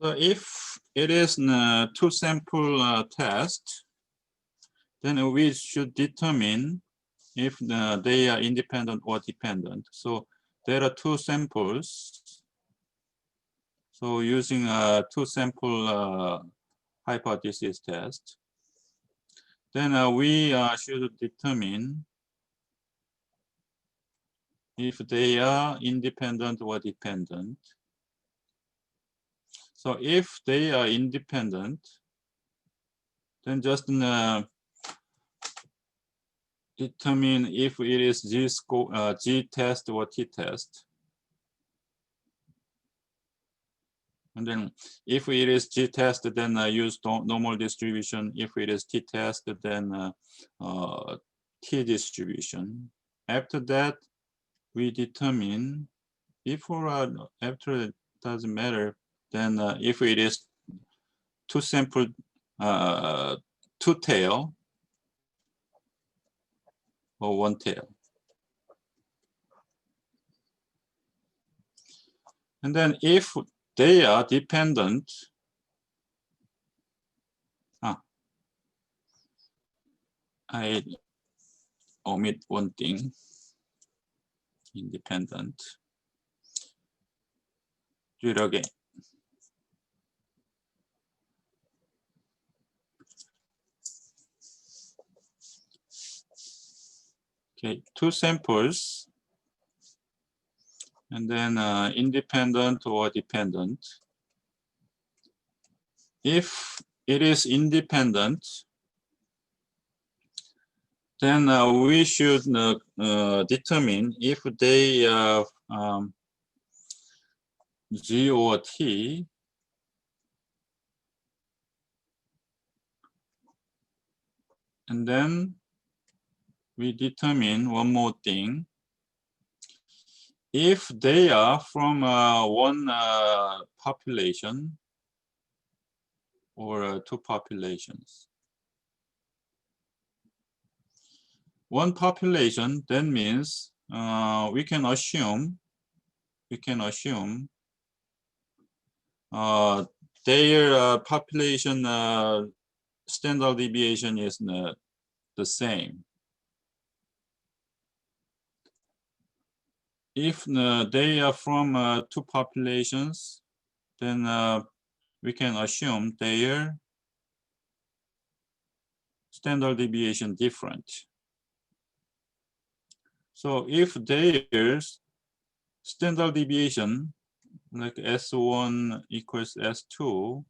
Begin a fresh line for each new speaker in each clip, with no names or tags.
So if it is a two sample test, then we should determine if they are independent or dependent. So there are two samples. So using a two sample hypothesis test, then we should determine if they are independent or dependent. So if they are independent, then just determine if it is G test or T test. And then if it is G test, then use normal distribution. If it is T test, then T distribution. After that, we determine before or after, it doesn't matter. Then if it is two sample, two tail or one tail. And then if they are dependent, I omit one thing, independent. Do it again. Okay, two samples, and then independent or dependent. If it is independent, then we should determine if they G or T, and then we determine one more thing. If they are from one population or two populations. One population, that means we can assume their population standard deviation is the same. If they are from two populations, then we can assume their standard deviation different. So if there's standard deviation like S1 equals S2,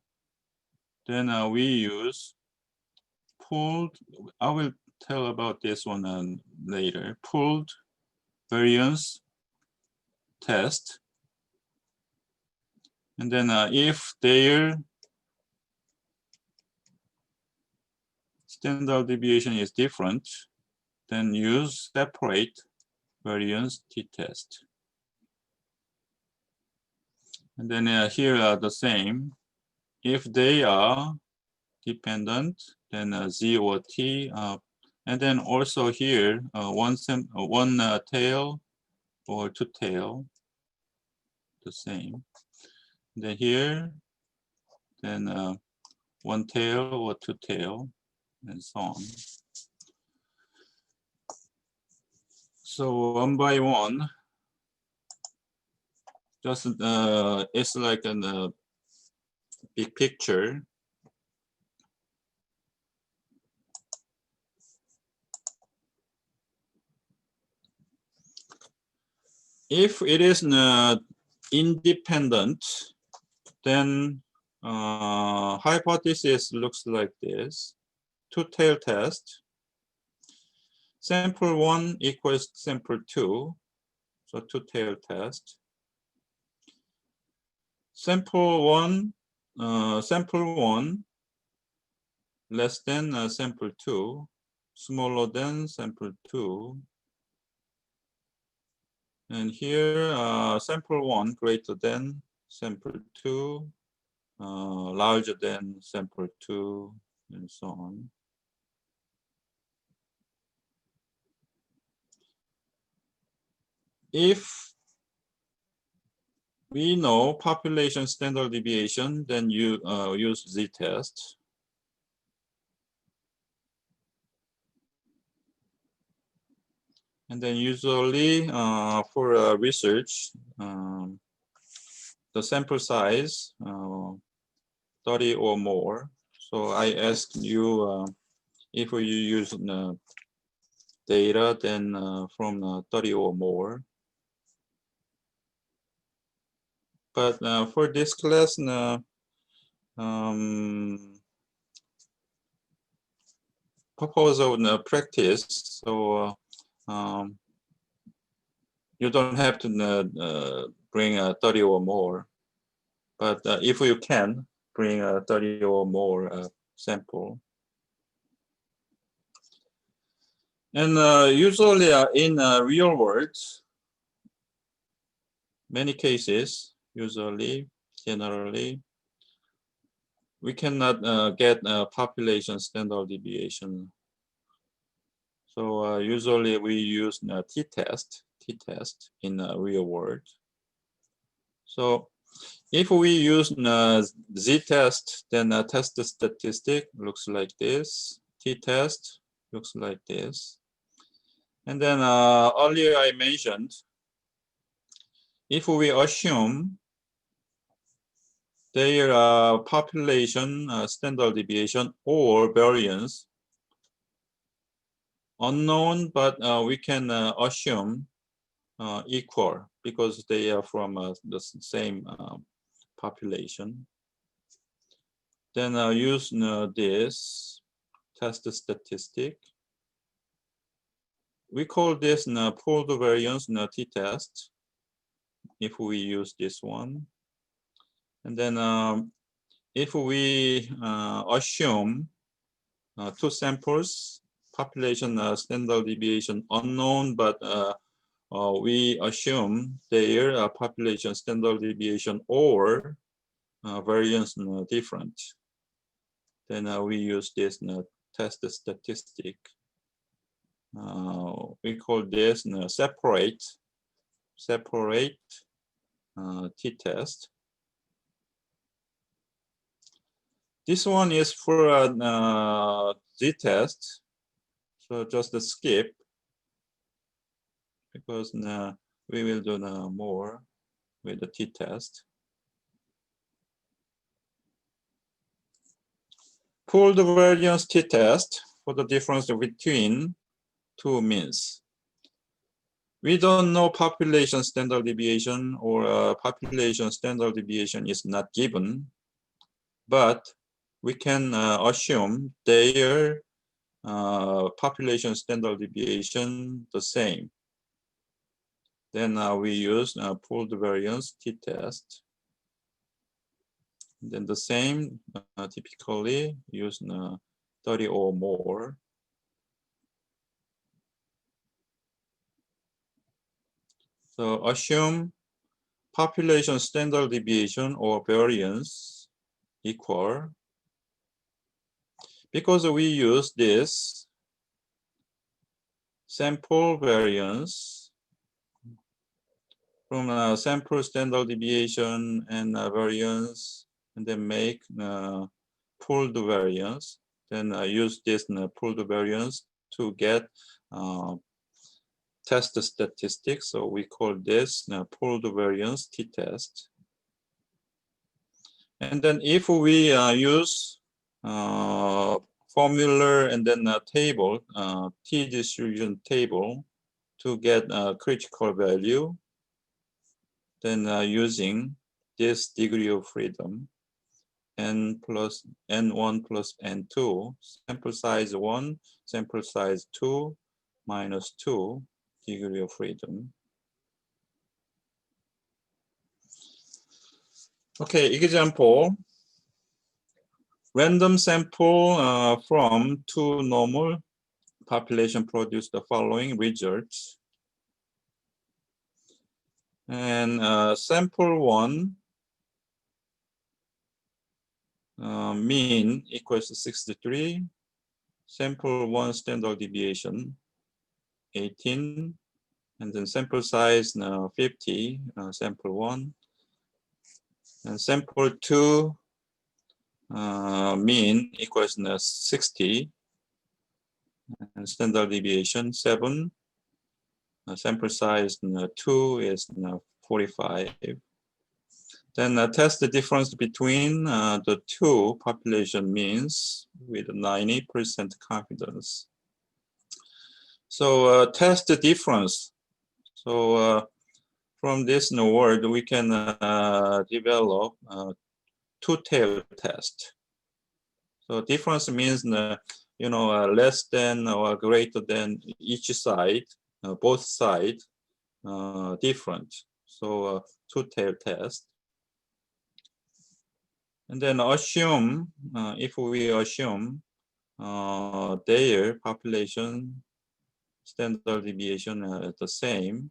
then we use pooled, I will tell about this one later, pooled variance test. And then if their standard deviation is different, then use separate variance t-test. And then here are the same. If they are dependent, then Z or T. And then also here, one tail or two tail, the same. Then here, then one tail or two tail, and so on. So one by one, just it's like a big picture. If it is independent, then hypothesis looks like this. Two-tail test. Sample 1 equals sample 2. So two-tail test. Sample 1 less than sample 2, smaller than sample 2. And here sample 1 greater than sample 2, larger than sample 2, and so on. If we know population standard deviation, then you use z-test. And then usually for research, the sample size 30 or more. So I asked you if you use data then from 30 or more. But for this class, purpose of practice, so you don't have to bring 30 or more. But if you can, bring 30 or more sample. And usually in real world, many cases, usually, generally, we cannot get population standard deviation. So usually we use t-test in real world. So if we use z-test, then test statistic looks like this. T-test looks like this. And then earlier I mentioned, if we assume their population standard deviation or variance unknown, but we can assume equal because they are from the same population. Then use this test statistic. We call this pooled variance t-test if we use this one. And then if we assume two samples, population standard deviation unknown, but we assume their population standard deviation or variance different. Then we use this test statistic. We call this separate t-test. This one is for z-test, so just skip because we will do more with the t-test. Pooled variance t-test for the difference between two means. We don't know population standard deviation or population standard deviation is not given, but we can assume their population standard deviation the same. Then we use pooled variance t-test. Then the same typically use 30 or more. So assume population standard deviation or variance equal. Because we use this sample variance from sample standard deviation and variance, and then make pooled variance. Then use this pooled variance to get test statistics. So we call this pooled variance t-test. And then if we use formula and then a table, t-distribution table to get a critical value, then using this degree of freedom, n1 plus n2, sample size 1, sample size 2, minus 2 degree of freedom. Okay, example. Random sample from two normal population produce the following results. And sample 1 mean equals to 63. Sample 1 standard deviation 18. And then sample size 50, sample 1. And sample 2 mean equals 60, and standard deviation 7. Sample size 2 is 45. Then test the difference between the two population means with 90% confidence. So test the difference. So from this word, we can develop two-tailed test. So difference means, less than or greater than each side, both sides different. So two-tailed test. And then assume, if we assume their population standard deviation the same,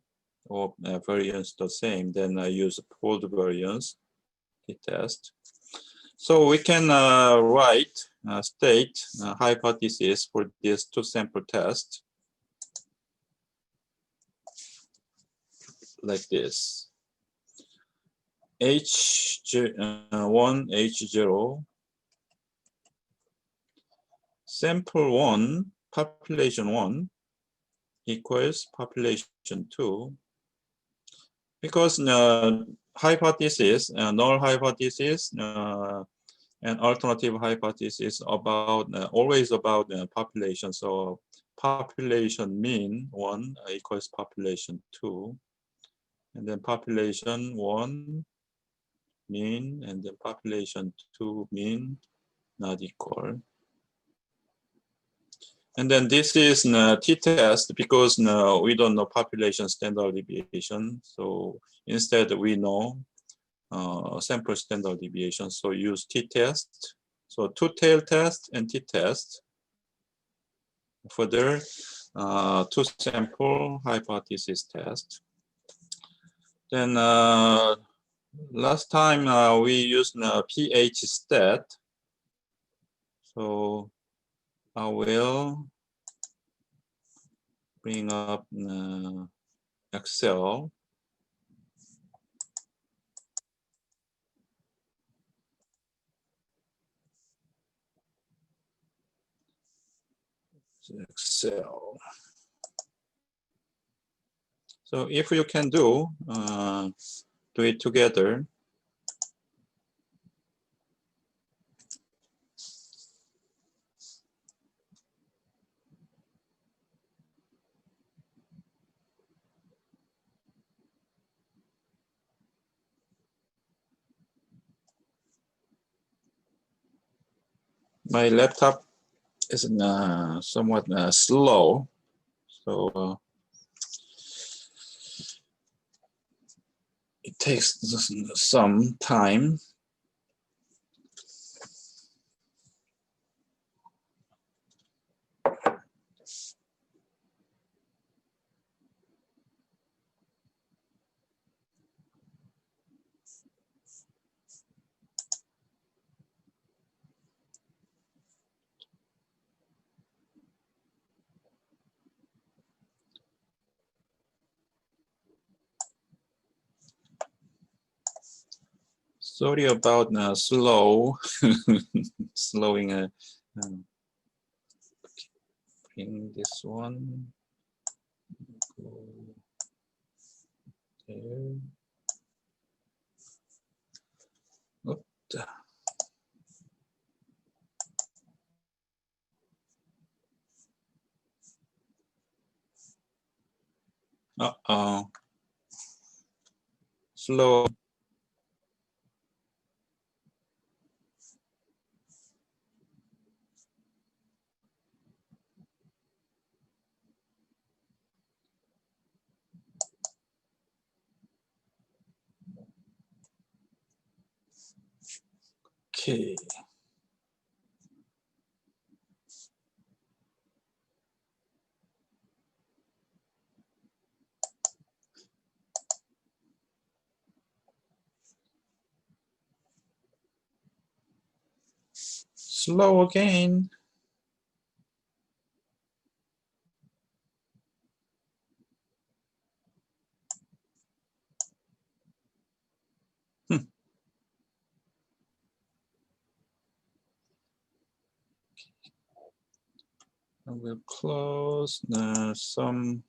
or variance the same, then use pooled variance test. So we can state hypothesis for this two sample test like this. H1, H0, sample 1, population 1 equals population 2. Because hypothesis, null hypothesis, and alternative hypothesis about always about population. So population mean 1 equals population 2, and then population 1 mean, and then population 2 mean not equal. And then this is t-test because we don't know population standard deviation. So instead we know sample standard deviation. So use t-test. So two-tailed test and t-test. Further, two sample hypothesis test. Then last time we used pH stat. So I will bring up Excel. Excel. So if you can do it together. My laptop is somewhat slow, so it takes some time. Sorry about slowing. Bring this one. Go there. Oops. Uh-oh. Slow. Okay. Slow again. I will close some,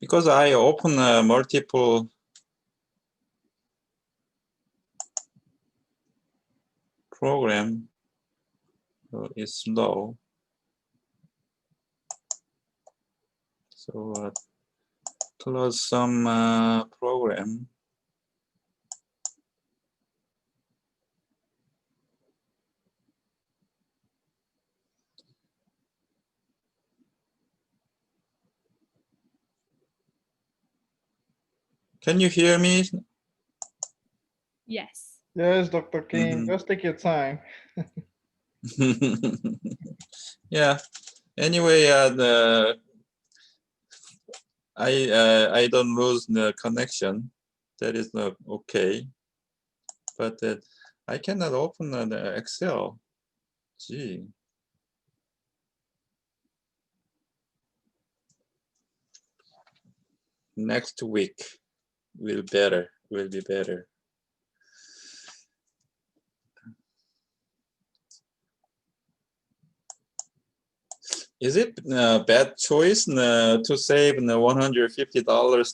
because I open multiple program, so it's slow. So close some program. Can you hear me?
Yes.
Yes, Dr. King,
Mhm.
just take your time.
Yeah. Anyway, I don't lose the connection. That is not okay. But I cannot open the Excel. Gee. Next week will be better. Is it a bad choice to save $150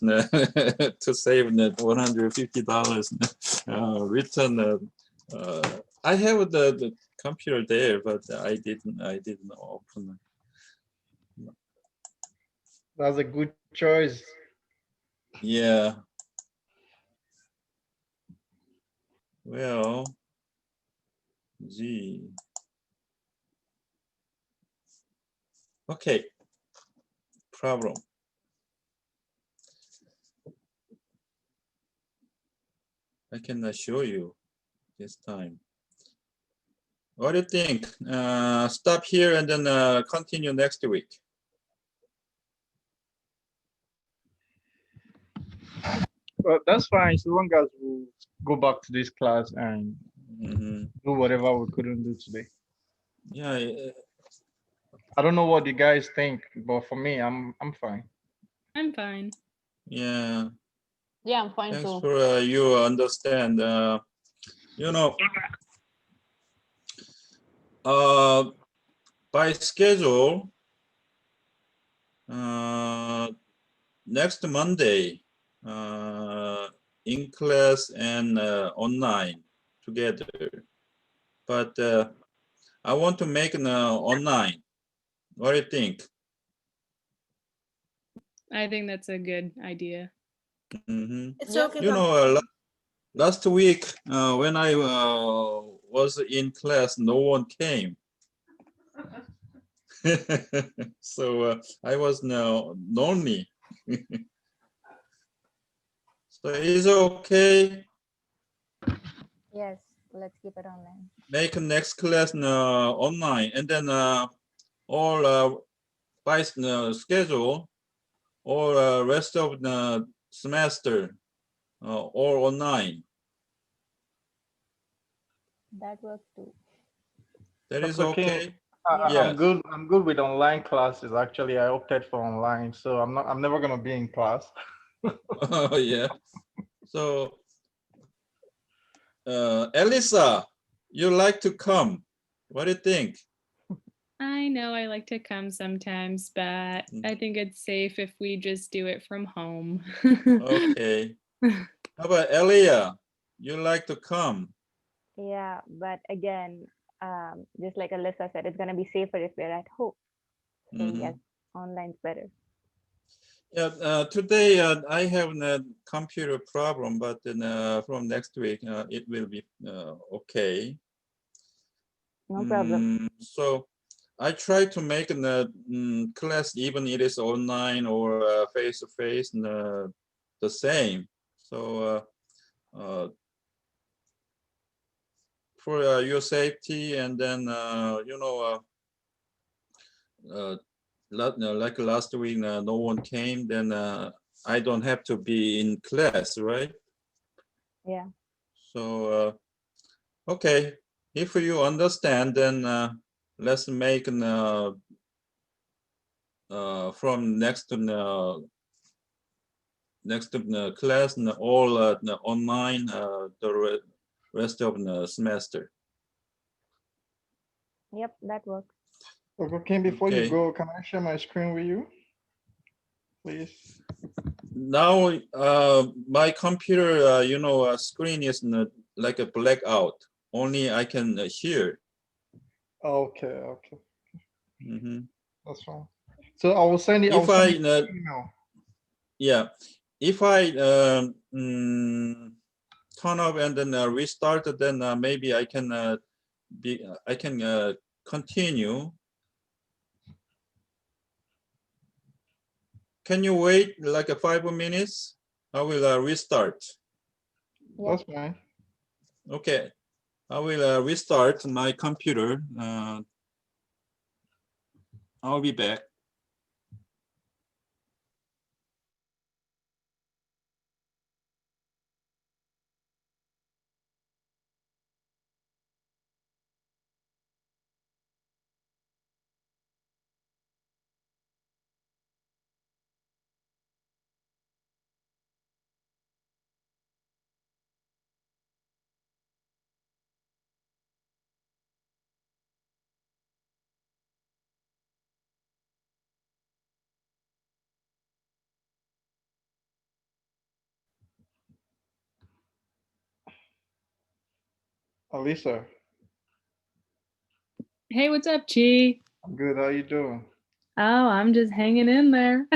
to save $150 return? I have the computer there, but I didn't open it.
That's a good choice.
Yeah. Well, gee. Okay. Problem. I can show you this time. What do you think? Stop here and then continue next week.
Well, that's fine, so long as we go back to this class and
Mhm.
do whatever we couldn't do today.
Yeah.
I don't know what you guys think, but for me, I'm fine.
I'm fine.
Yeah.
Yeah, I'm fine
Thanks
too.
for you understand. You know, by schedule, next Monday, in class and online together. But I want to make an online. What do you think?
I think that's a good idea.
Mm-hmm.
It's okay.
You know, last week when I was in class, no one came. So I was now lonely. So it's okay.
Yes, let's keep it online.
Make next class online, and then all by schedule, or rest of the semester, all online.
That works too.
That is
Dr. King,
okay.
I'm
Yes.
good. I'm good with online classes. Actually, I opted for online, so I'm never gonna be in class.
Oh yeah. So, Elisa, you like to come? What do you think?
I know I like to come sometimes, but I think it's safe if we just do it from home.
Okay. How about Elia? You like to come?
Yeah, but again, just like Alyssa said, it's gonna be safer if we're at home. So
Mhm.
yes, online's better.
Yeah. Today I have a computer problem, but then from next week it will be okay.
No problem.
So I try to make a class, even it is online or face to face, the same. So for your safety, and then you know, like last week, no one came. Then I don't have to be in class, right?
Yeah.
So okay, if you understand, then let's make from next to class and all online the rest of the semester.
Yep, that works.
Okay, Kim, before you
Okay.
go, can I share my screen with you? Please.
Now, my computer, screen is not like a blackout. Only I can hear.
Okay, okay,
Mhm.
that's fine. So I will send it. I will
If
send
I,
you an email.
yeah, if I turn off and then restart, then maybe I can continue. Can you wait like 5 minutes? I will restart.
Yep.
That's fine.
Okay, I will restart my computer. I'll be back.
Alisa,
Hey, what's up, Chi?
I'm good. How you doing?
Oh, I'm just hanging in there.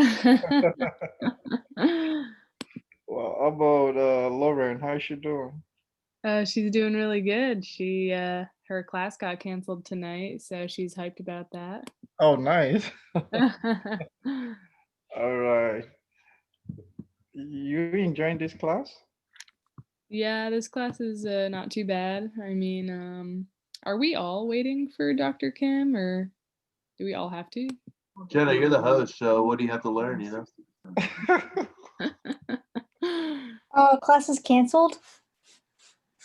Well, how about Lauren? How's she doing?
She's doing really good. Her class got canceled tonight, so she's hyped about that.
Oh, nice. All right. You enjoying this class?
Yeah, this class is not too bad. I mean, are we all waiting for Dr. Kim, or do we all have to?
Jenna, you're the host, so what do you have to learn, you know?
Oh, class is canceled?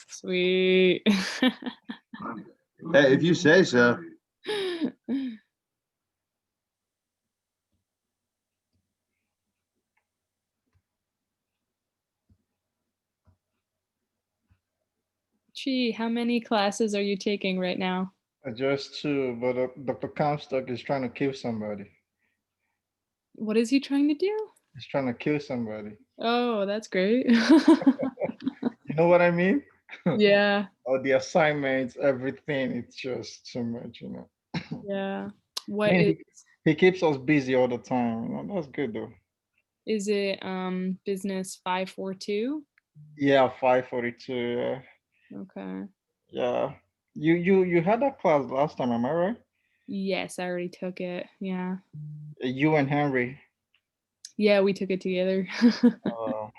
Sweet.
Hey, if you say so.
Chi, how many classes are you taking right now?
Just two, but Dr. Comstock is trying to kill somebody.
What is he trying to do?
He's trying to kill somebody.
Oh, that's great.
You know what I mean?
Yeah,
Or the assignments, everything. It's just too much, you know.
yeah.
I
What
mean, he keeps us busy all the time. You know, that's good though.
is it business 542?
Yeah, 542. Yeah.
Okay.
Yeah. You had that class last time, am I right?
Yes, I already took it. Yeah.
You and Henry.
Yeah, we took it together.
Uh,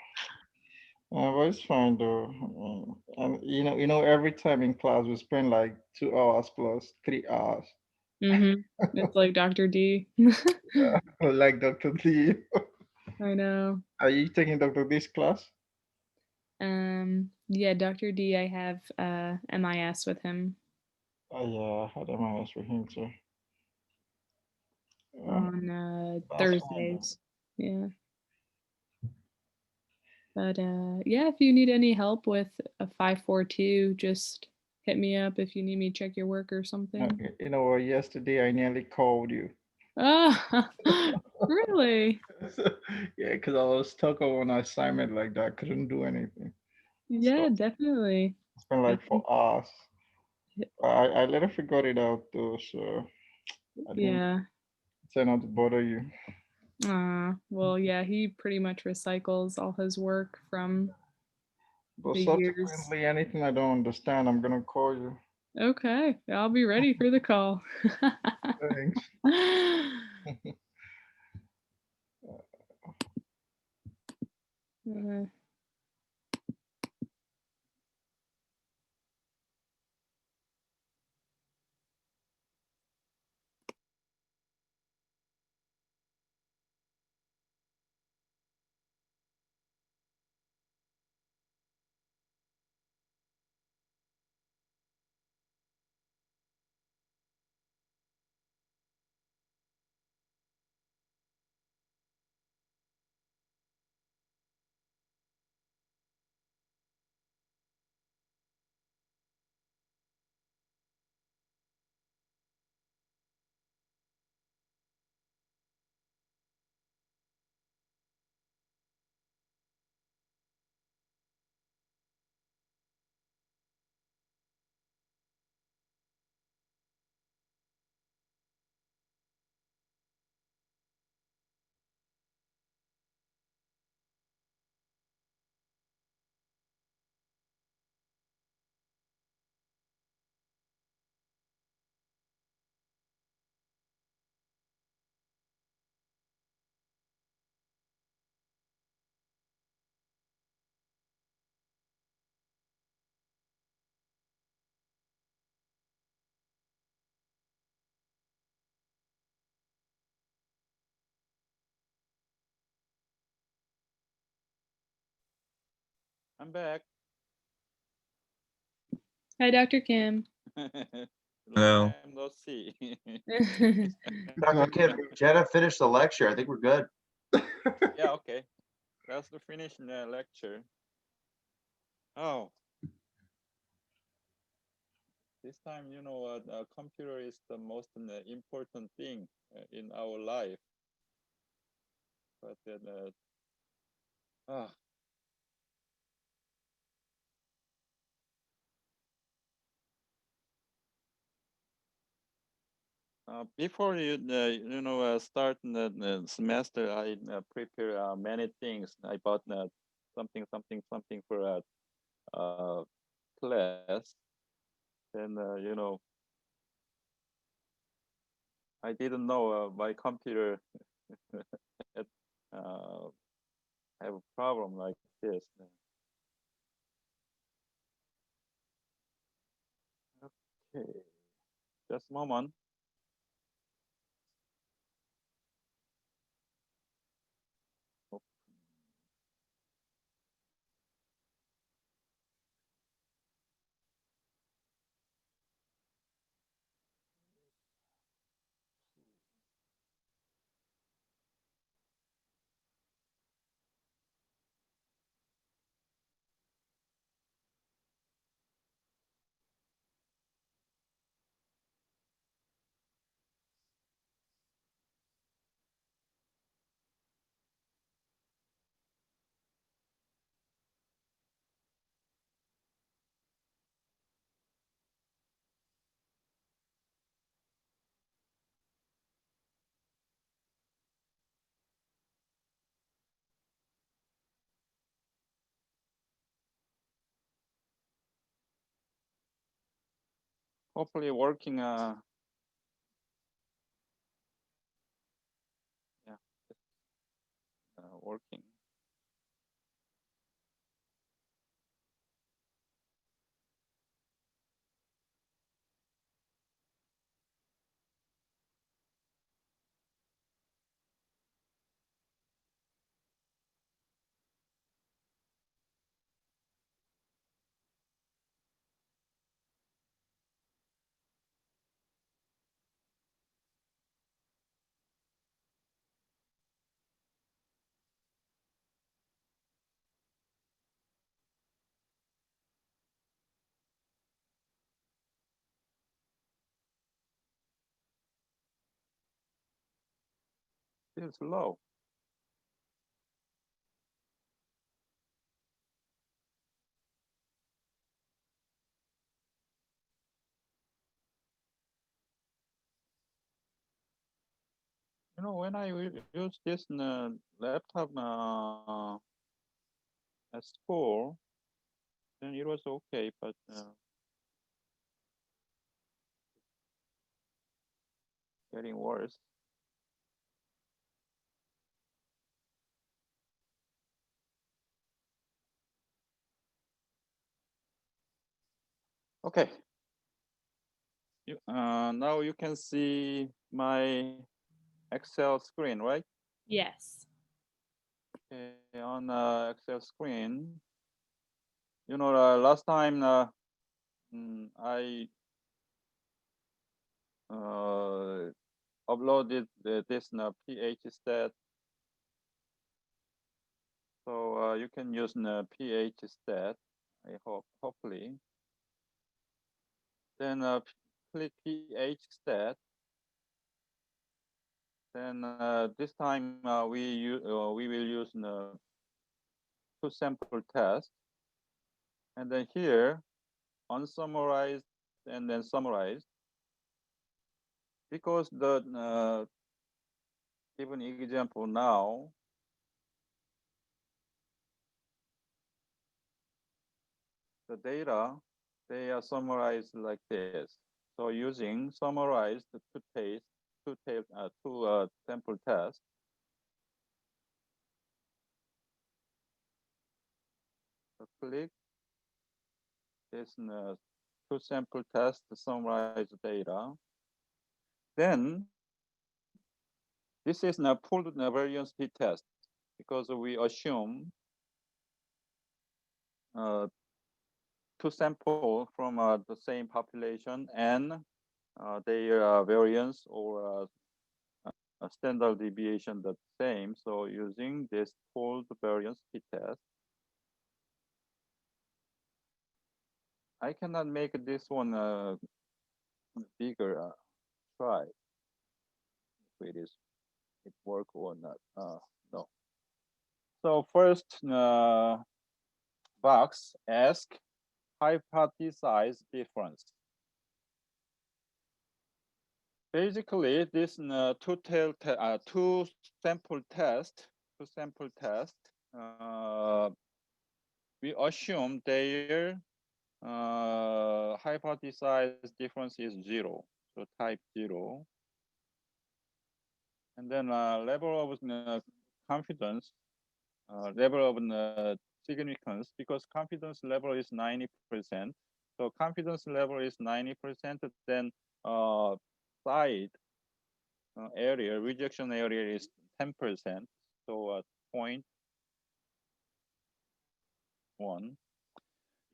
but it's fine though. And every time in class we spend like 2 hours plus 3 hours.
Mm-hmm. It's like Dr. D.
Like Dr. D.
I know.
Are you taking Dr. D's class?
Yeah, Dr. D, I have MIS with him
Oh yeah, I had MIS with him too. Yeah,
on
that's fine though.
Thursdays. Yeah. But yeah, if you need any help with a 542, just hit me up if you need me to check your work or something.
You know what? Yesterday I nearly called you.
Oh, really?
Yeah, because I was stuck on an assignment like that. Couldn't do anything.
Yeah,
So
definitely.
it's been
I
like
think,
4 hours. I later figured it out though, so I didn't
yeah.
try not to bother you.
Well, yeah, he pretty much recycles all his work from
But
the years.
subsequently, anything I don't understand, I'm gonna call you.
Okay, I'll be ready for the call.
Thanks.
Uh,
I'm back.
Hi, Dr. Kim.
Long time no see.
Dr. Kim, Jenna finished the lecture. I think we're good.
Yeah, okay. Let's finish the lecture. Oh, this time, you know what? Computer is the most important thing in our life. But then, ah, before you know start the semester, I prepare many things. I bought something for class. Then you know I didn't know my computer had, have a problem like this. Okay, just a moment. Hopefully working. Yeah, working. Still slow. You know, when I use this laptop at school, then it was okay, but getting worse. Okay. Now you can see my Excel screen, right?
Yes.
Okay, on Excel screen, you know, last time I uploaded this pH stat, so you can use pH stat. I hope, hopefully. Then click pH stat. Then this time we will use the two sample test, and then here unsummarized and then summarized, because the given example now, the data they are summarized like this. So using summarized two sample test. So click this two sample test to summarize data. Then this is a pooled variance t test, because we assume two sample from the same population and their variance or standard deviation the same. So using this fold variance t-test, I cannot make this one bigger. Try if it work or not. No. So first box ask hypothesize difference. Basically, this two sample test, we assume their hypothesized difference is 0, so type 0. And then level of confidence, level of significance, because confidence level is 90%. So confidence level is 90%, then side area, rejection area is 10%. So 0.1.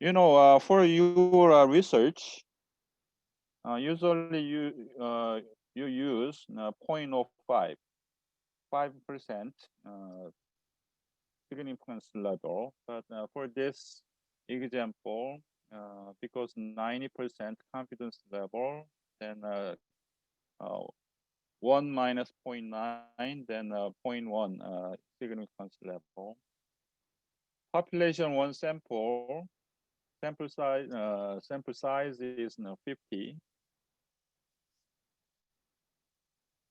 You know, for your research, usually you use 0.05, 5% significance level. But for this example, because 90% confidence level, then 1 minus 0.9, then 0.1 significance level. Population one sample size is 50,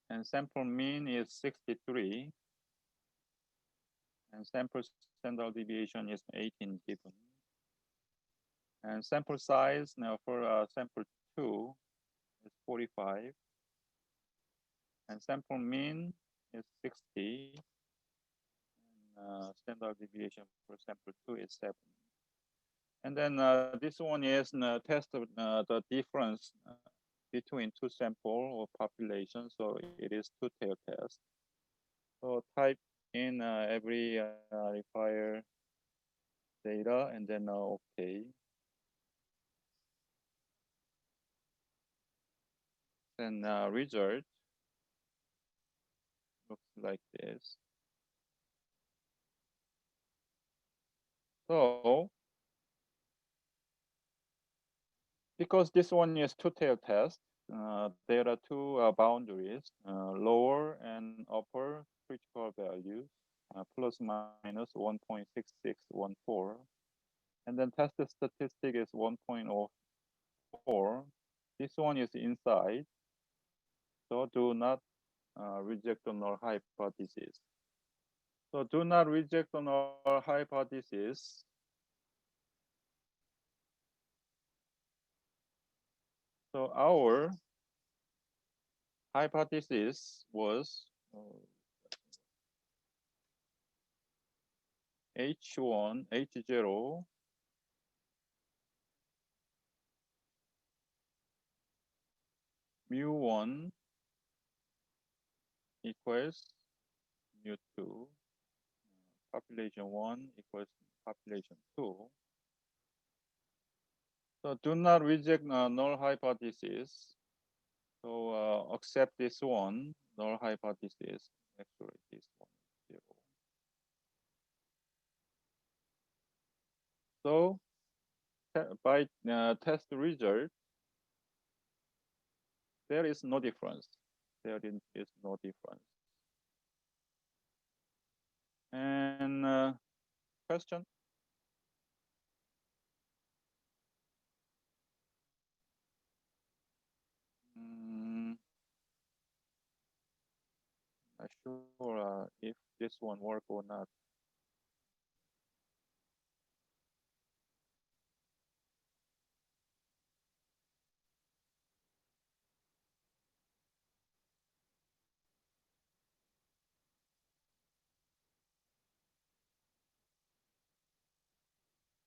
and sample mean is 63, and sample standard deviation is 18 given. And sample size now for sample 2 is 45, and sample mean is 60, and standard deviation for sample 2 is 7. And then this one is test of the difference between two sample or population. So it is two-tailed test. So type in every required data and then OK. Then result looks like this. So because this one is two-tailed test, there are two boundaries, lower and upper critical values, plus minus 1.6614. And then tested statistic is 1.04. This one is inside, so do not reject the null hypothesis. So do not reject the null hypothesis. So our hypothesis was H1, H0 mu1 equals mu2, population 1 equals population 2. So do not reject null hypothesis. So accept this one, null hypothesis, actually this one, 0. So by test result, there is no difference. There is no difference. And question? Not sure if this one work or not.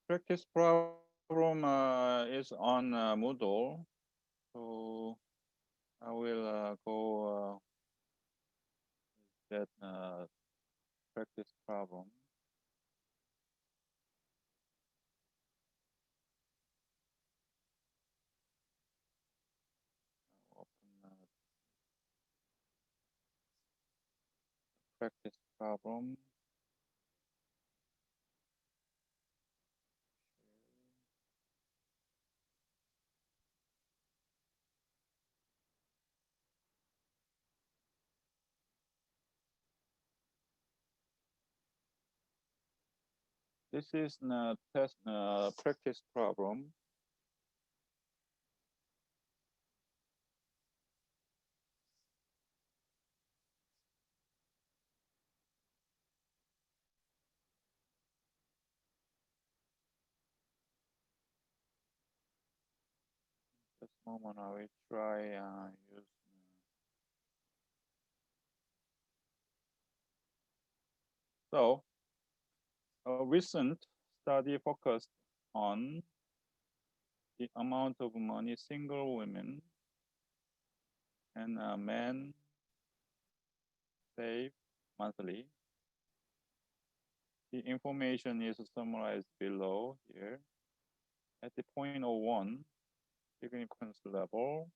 Practice problem is on Moodle, so I will go that practice problem. practice problem. This is a test practice problem. This moment I will try use. So a recent study focused on the amount of money single women and men save monthly. The information is summarized below here. At the point 0.01 significance level,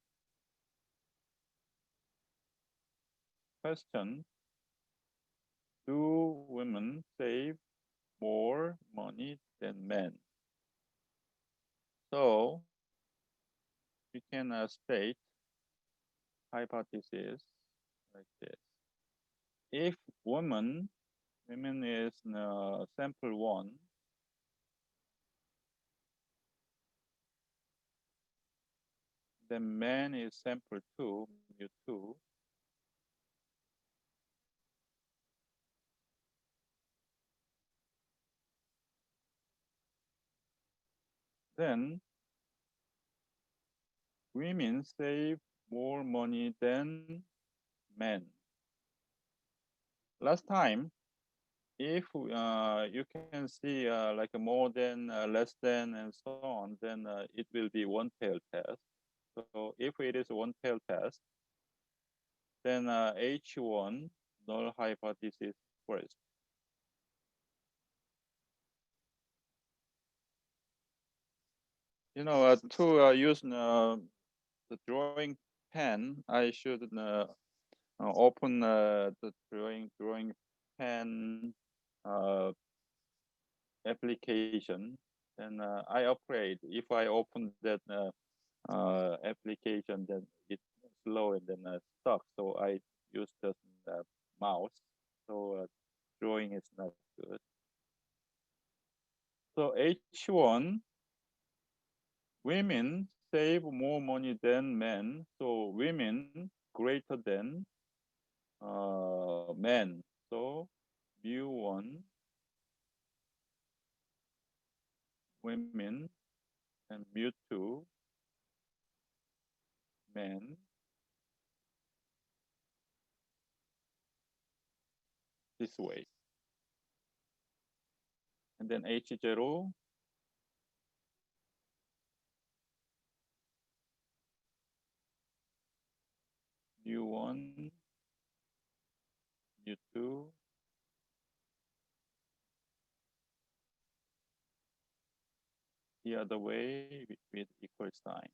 question, do women save more money than men? So we can state hypothesis like this. If women is sample 1, then man is sample 2, mu2. Then women save more money than men. Last time, if you can see like more than, less than, and so on, then it will be one tail test. So if it is a one tail test, then H1 null hypothesis first. You know, to use the drawing pen, I should open the drawing pen application. Then I upgrade. If I open that application, then it's slow and then stuck. So I use the mouse. So drawing is not good. So H1, women save more money than men. So women greater than men. So mu1 women and mu2 men. This way. And then H0 mu1 mu2 the other way with equal sign.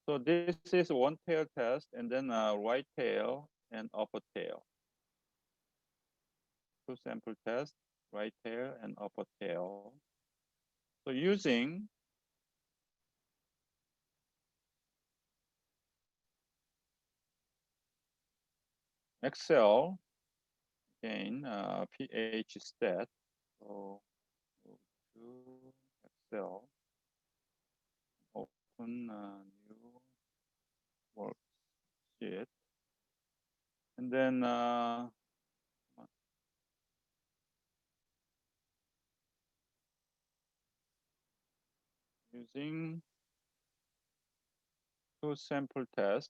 So this is one tail test and then right tail and upper tail. Two sample test, right tail and upper tail. So using Excel, again, pH stat. So go to Excel, open a new worksheet, and then using two sample tests,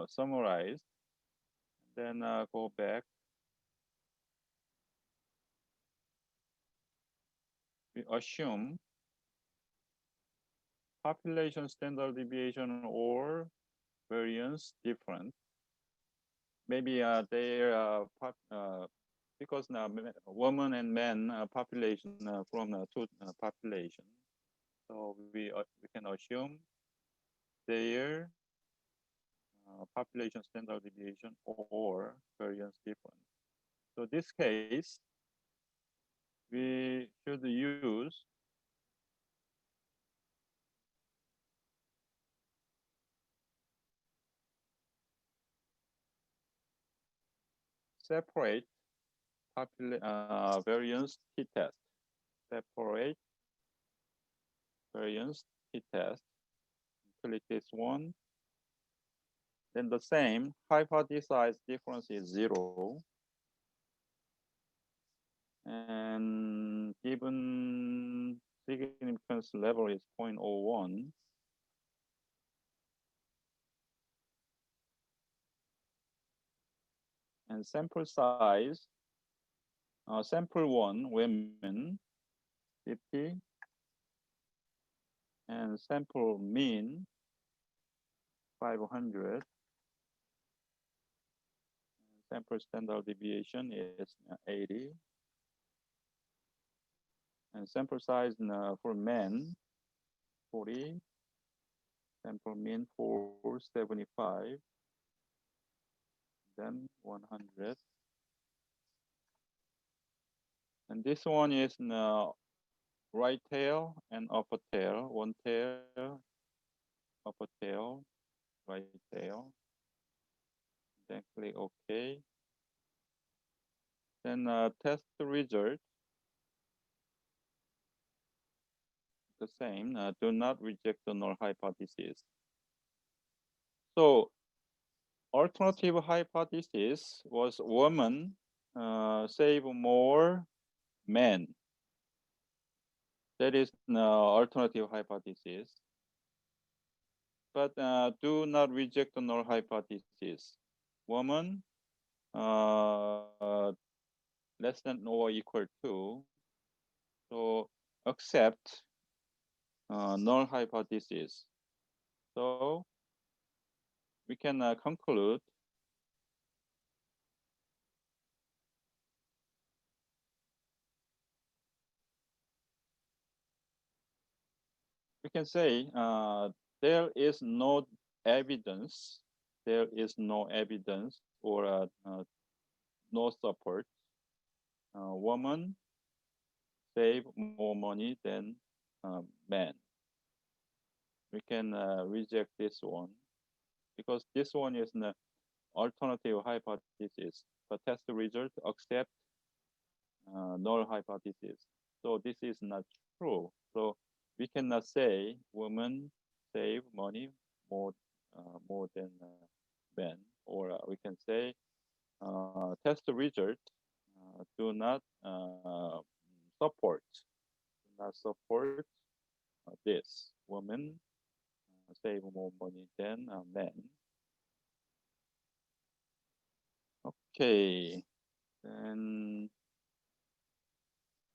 summarized, then go back. We assume population standard deviation or variance different. Maybe they because now women and men population from two population, so we can assume their population standard deviation or variance different. So this case, we should use separate variance t-test. Separate variance t-test. Click this one. Then the same hypothesize difference is 0. And given significance level is 0.01. And sample size, sample 1, women, 50. And sample mean, 500. Sample standard deviation is 80. And sample size for men, 40. Sample mean 475. Then 100. And this one is right tail and upper tail. One tail, upper tail, right tail. Then click OK. Then test the result. The same. Do not reject the null hypothesis. So alternative hypothesis was women save more men. That is alternative hypothesis. But do not reject the null hypothesis. Woman less than or equal to. So accept null hypothesis. So we can conclude we can say there is no evidence, there is no evidence or no support. Women save more money than men. We can reject this one because this one is an alternative hypothesis. The test result accept null hypothesis. So this is not true. So we cannot say women save money more more than men, or we can say test result do not support this. Women save more money than men. Okay, and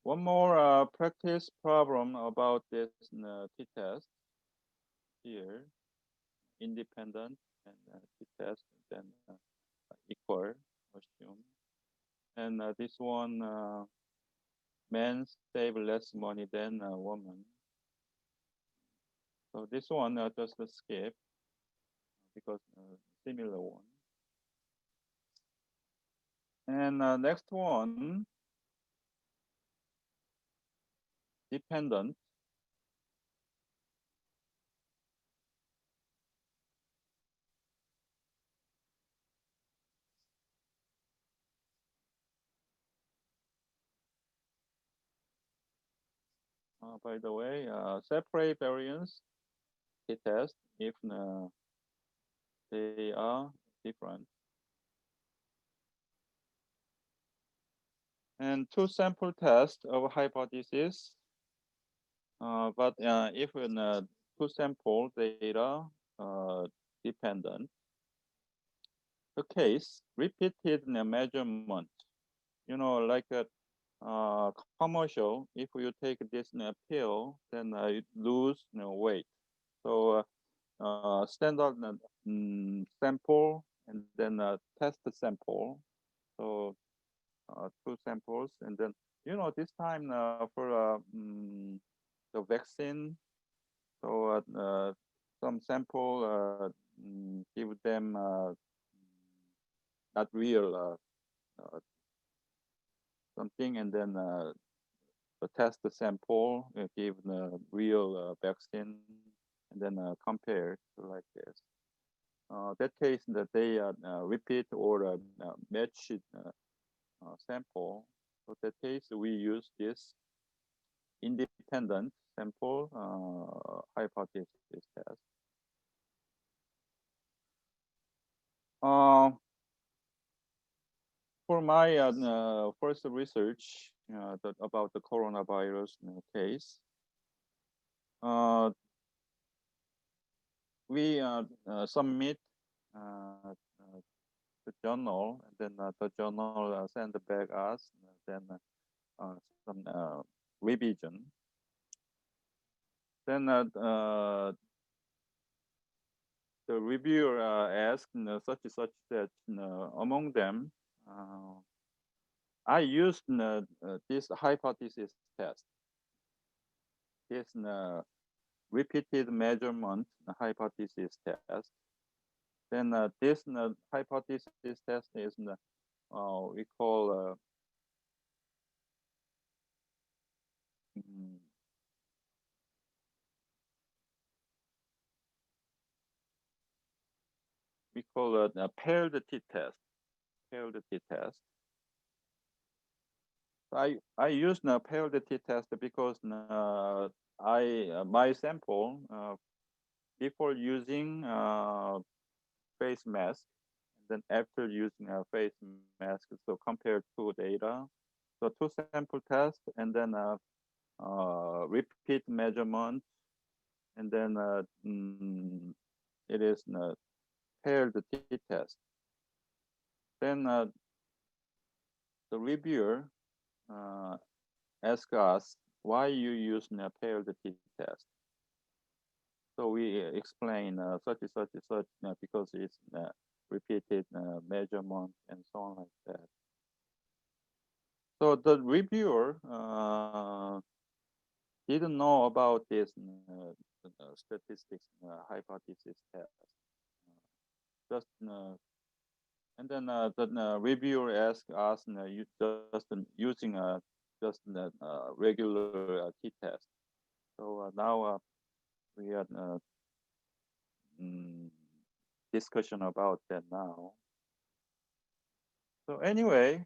one more practice problem about this t-test here, independent and t-test, then equal, assume. And this one, men save less money than a woman. So this one just skip because similar one. And next one, dependent. By the way, separate variance t-test if they are different. And two sample test of hypothesis. But if two sample data dependent, the case repeated measurement, like a commercial, if you take this pill, then you lose weight. So standard sample and then test sample. So two samples, and then this time for the vaccine, so some sample give them not real something, and then test the sample, give the real vaccine, and then compare like this. That case that they repeat or match sample. So that case we use this independent sample hypothesis test. For my first research about the coronavirus case, we submit the journal, and then the journal send back us, then some revision. Then the reviewer asked such and such that among them, I used this hypothesis test, this repeated measurement hypothesis test. Then this hypothesis test is we call it a paired t-test. Paired t-test. I use the paired t-test because my sample before using face mask, and then after using a face mask, so compared two data, so two sample tests, and then repeat measurement, and then it is paired t-test. Then the reviewer ask us why you use a paired t-test. So we explain such and such and such because it's repeated measurement and so on like that. So the reviewer didn't know about this statistics hypothesis test. Just and then the reviewer asked us you just using just regular t-test. So now we had discussion about that now. So anyway,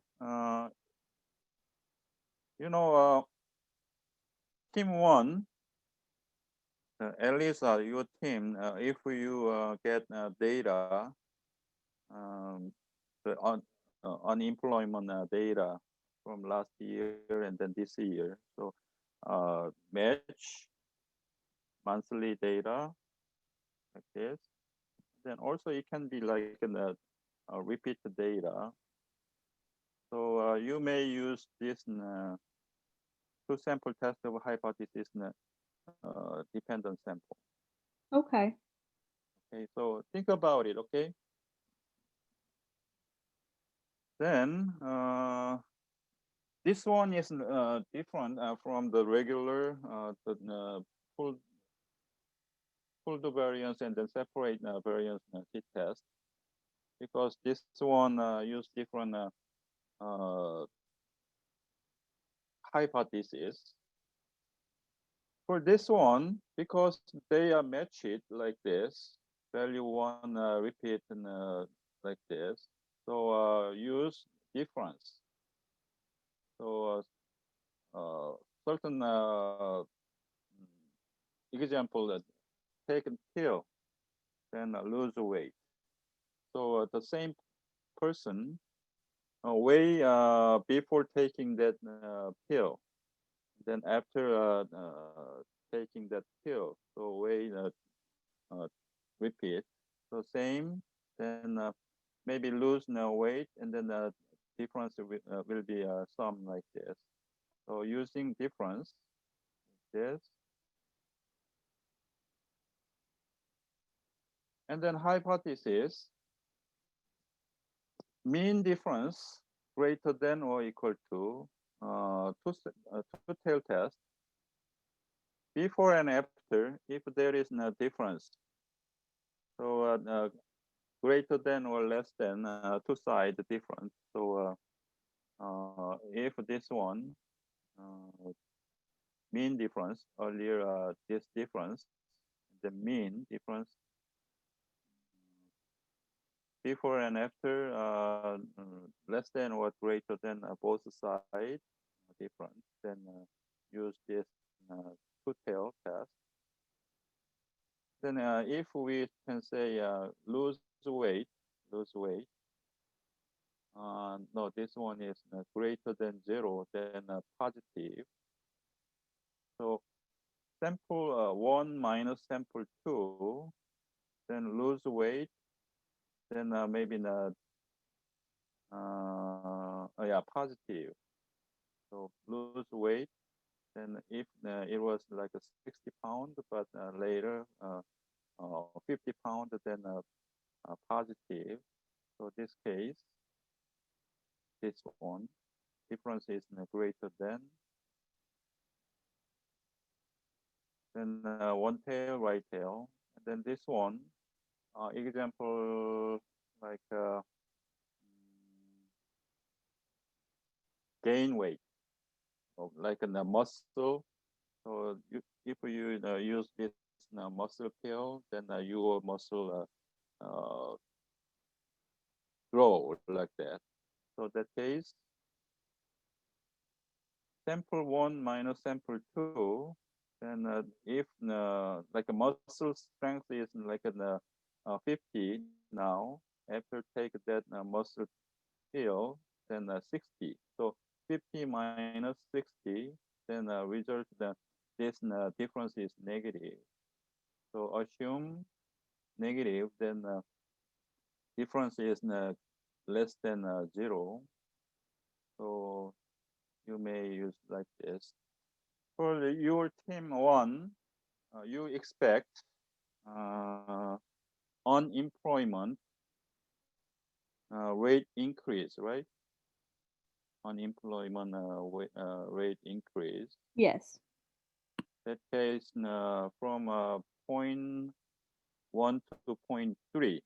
team one, at least your team, if you get data, the unemployment data from last year and then this year, so match monthly data like this. Then also it can be like a repeat data. So you may use this two sample test of hypothesis dependent sample.
Okay.
Okay, so think about it. Okay. Then this one is different from the regular pull the variance and then separate variance t-test, because this one use different hypothesis. For this one, because they are matched like this, value one repeat like this, so use difference. So certain example that take a pill, then lose weight. So the same person weigh before taking that pill, then after taking that pill, so weigh repeat. So same, then maybe lose no weight, and then the difference will be sum like this. So using difference, this, and then hypothesis, mean difference greater than or equal to two-tail test before and after if there is no difference. So greater than or less than two-side difference. So if this one mean difference earlier, this difference, the mean difference before and after less than or greater than both sides difference, then use this two-tail test. Then if we can say lose weight, no, this one is greater than 0, then positive. So sample 1 minus sample 2, then lose weight, then maybe yeah, positive. So lose weight, then if it was like a 60 pound, but later 50 pound, then positive. So this case, this one, difference is greater than. Then one tail, right tail. And then this one, example like gain weight, like in the muscle. So if you use this muscle pill, then your muscle grow like that. So that case, sample 1 minus sample 2, then if like a muscle strength is like 50 now, after take that muscle pill, then 60. So 50 minus 60, then result that this difference is negative. So assume negative, then difference is less than 0. So you may use like this. For your team 1, you expect unemployment rate increase, right? Unemployment rate increase.
Yes.
That case from 0.1 to 0.3.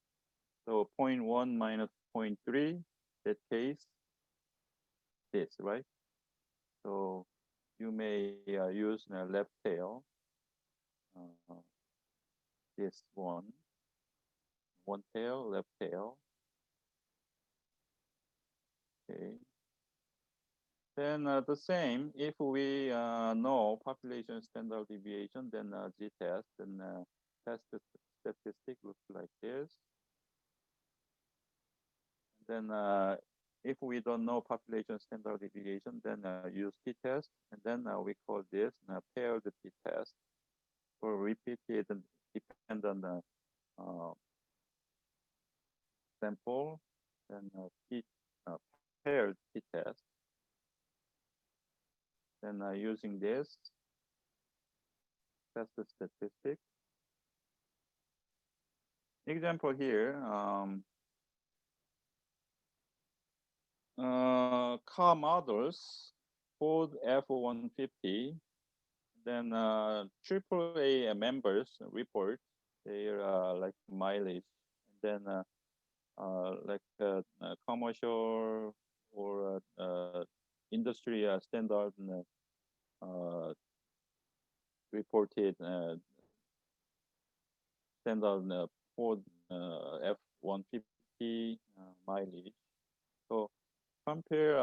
So 0.1 minus 0.3, that case, this, right? So you may use left tail, this one tail, left tail. Okay. Then the same, if we know population standard deviation, then z-test, then test statistic looks like this. Then if we don't know population standard deviation, then use t-test, and then we call this paired t-test for repeated and dependent sample, then paired t-test. Then using this, test the statistic. Example here, car models, Ford F-150, then AAA members report their like mileage, and then like commercial or industry standard reported standard Ford F-150 mileage. So compare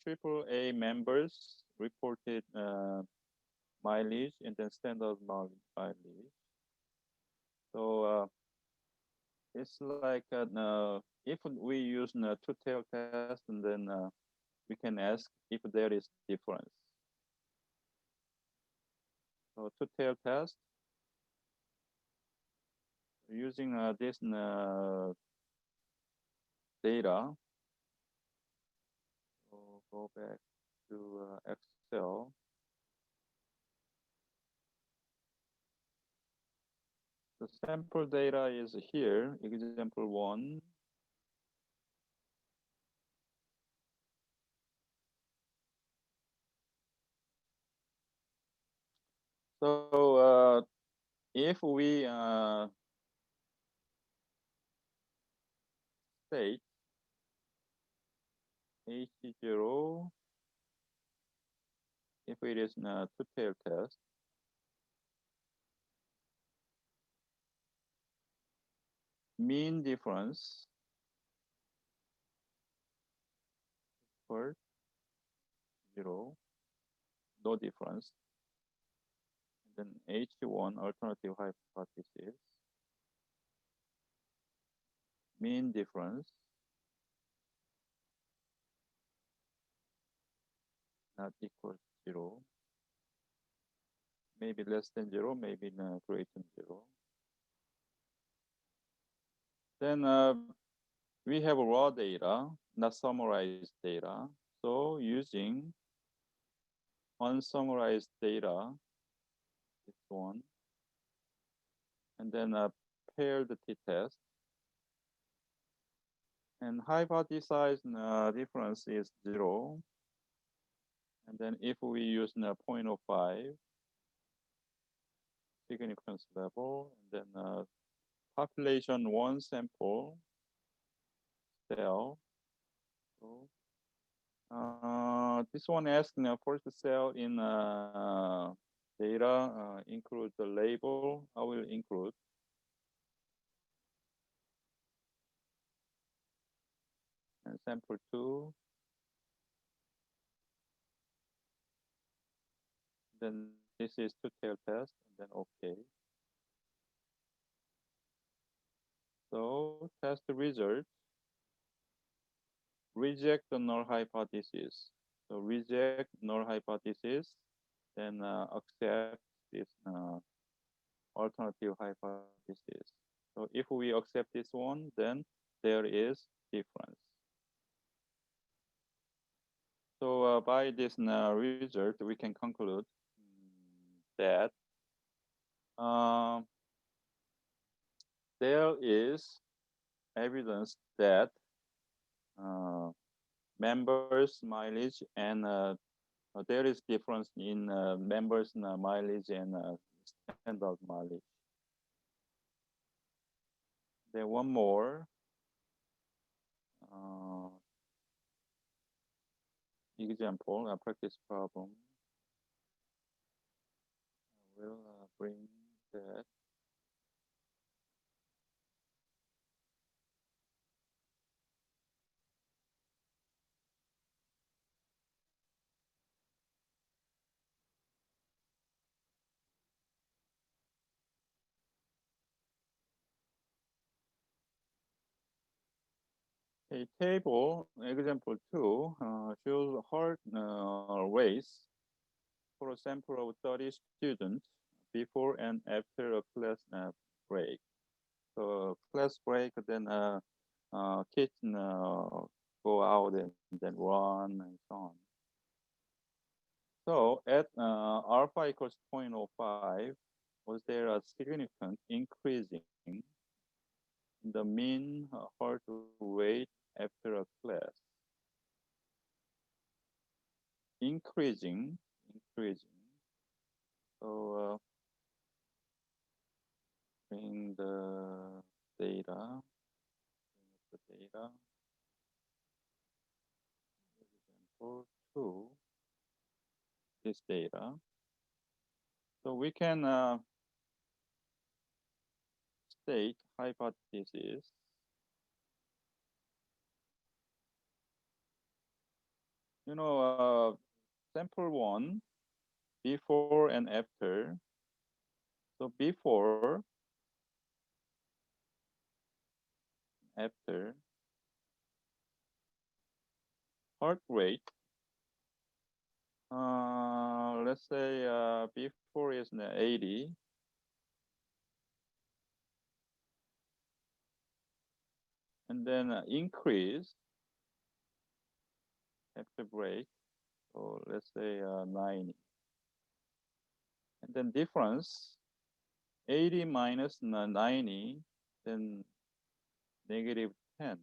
AAA members reported mileage and then standard mileage. So it's like if we use a two-tail test, and then we can ask if there is difference. So two-tail test using this data. So go back to Excel. The sample data is here, example 1. So if we state H0, if it is a two-tailed test, mean difference for 0, no difference. And then H1, alternative hypothesis, mean difference not equal to 0, maybe less than 0, maybe greater than 0. Then we have raw data, not summarized data. So using unsummarized data, this one, and then pair the t-test. And hypothesized difference is 0. And then if we use 0.05 significance level, and then population one sample cell. So this one asking first cell in data include the label. I will include. And sample 2. Then this is two-tailed test, and then OK. So test result, reject the null hypothesis. So reject null hypothesis, then accept this alternative hypothesis. So if we accept this one, then there is difference. So by this result, we can conclude that there is evidence that members' mileage and there is difference in members' mileage and standard mileage. Then one more example, a practice problem. I will bring that. A table, example 2, shows heart race for a sample of 30 students before and after a class break. So class break, then kids go out and then run and so on. So at alpha equals 0.05, was there a significant increasing in the mean heart rate after a class? Increasing. So bring the data. Example 2, this data. So we can state hypothesis. You know, sample 1, before and after. So before, after, heart rate. Let's say before is 80. And then increase after break. So let's say 90. And then difference, 80 minus 90, then negative 10.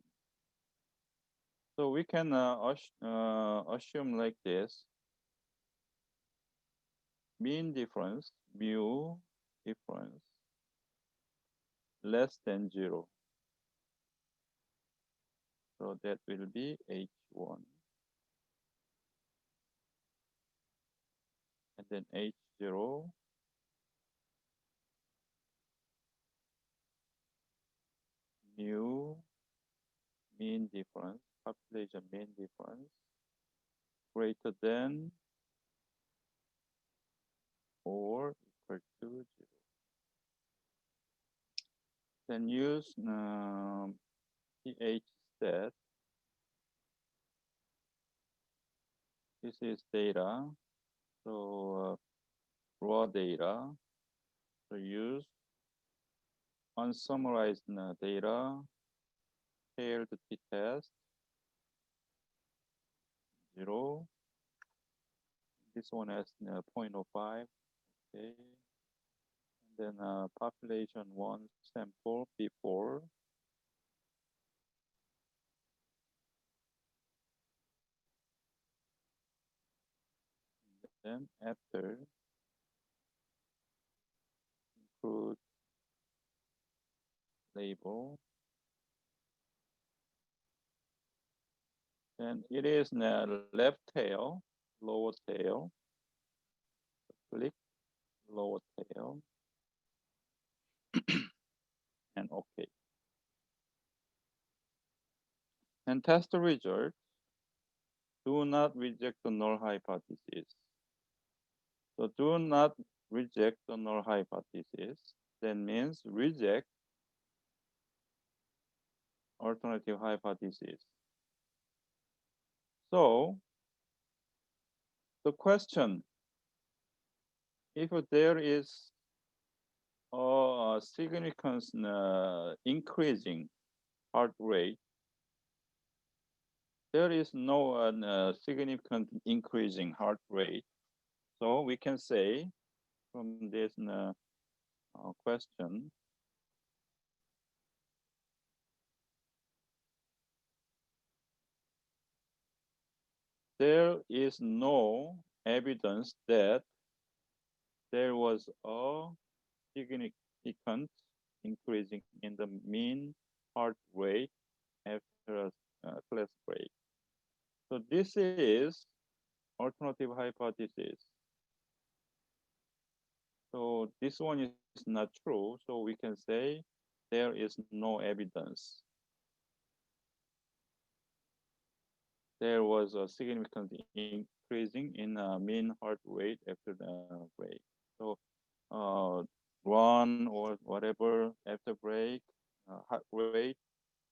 So we can assume like this. Mean difference, mu difference, less than 0. So that will be H1. and then H0. Mu mean difference, population mean difference, greater than or equal to 0. Then use pH set. This is data, so raw data. So use unsummarized data, paired t-test, 0. This one has 0.05, okay. And then population 1 sample before. Then after, include label. And it is the left tail, lower tail. Click lower tail and OK. And test the result. Do not reject the null hypothesis. So do not reject the null hypothesis. That means reject alternative hypothesis. So the question, if there is a significant increasing heart rate, there is no significant increasing heart rate. So we can say from this question, there is no evidence that there was a significant increasing in the mean heart rate after a class break. So this is alternative hypothesis. So this one is not true. So we can say there is no evidence. There was a significant increasing in mean heart rate after the break. So run or whatever after break, heart rate,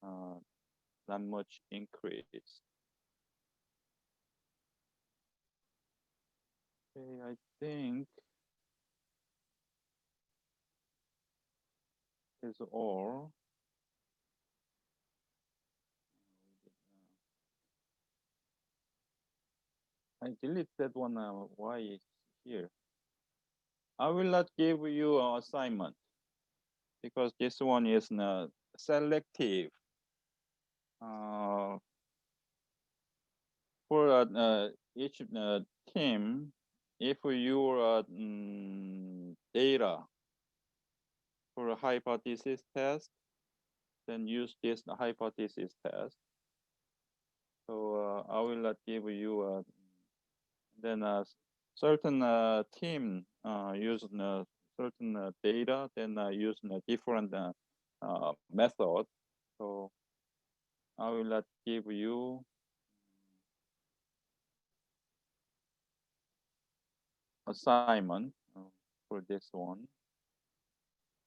not much increase. Okay, I think is all. I delete that one. Why it's here? I will not give you an assignment because this one is selective. For each team, if your data for a hypothesis test, then use this hypothesis test. So I will not give you then certain team use certain data, then use different method. So I will not give you assignment for this one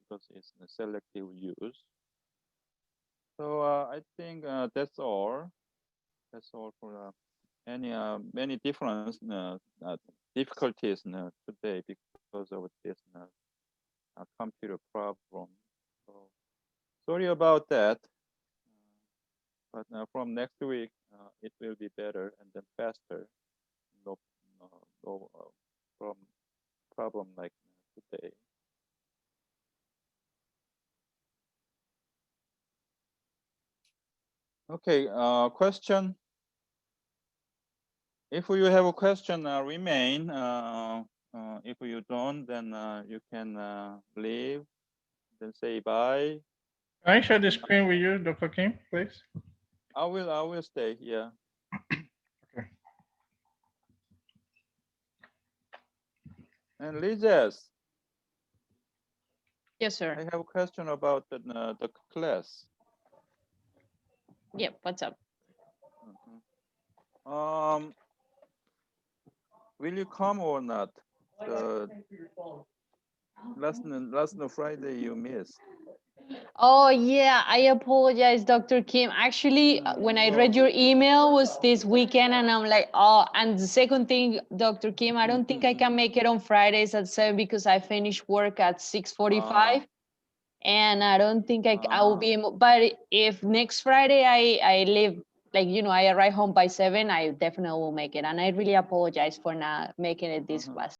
because it's a selective use. So I think that's all. That's all for any many different difficulties today because of this computer problem. So sorry about that. But from next week, it will be better and then faster. No, no problem like today. Okay, question. If you have a question, remain. If you don't, then you can leave. Then say bye.
Can I share the screen with you, Dr. Kim, please?
I will stay. Yeah.
Okay.
And Lizas,
Yes,
I
sir.
have a question about the class.
Yep, what's up?
Will you come or not? The last Friday you missed.
Oh, yeah, I apologize, Dr. Kim. Actually, when I read your email was this weekend, and I'm like, oh, and the second thing, Dr. Kim, I don't think I can make it on Fridays at 7 because I finish work at 6:45. And I don't think I will be able, but if next Friday I leave, like, you know, I arrive home by 7, I definitely will make it. And I really apologize for not making it this class.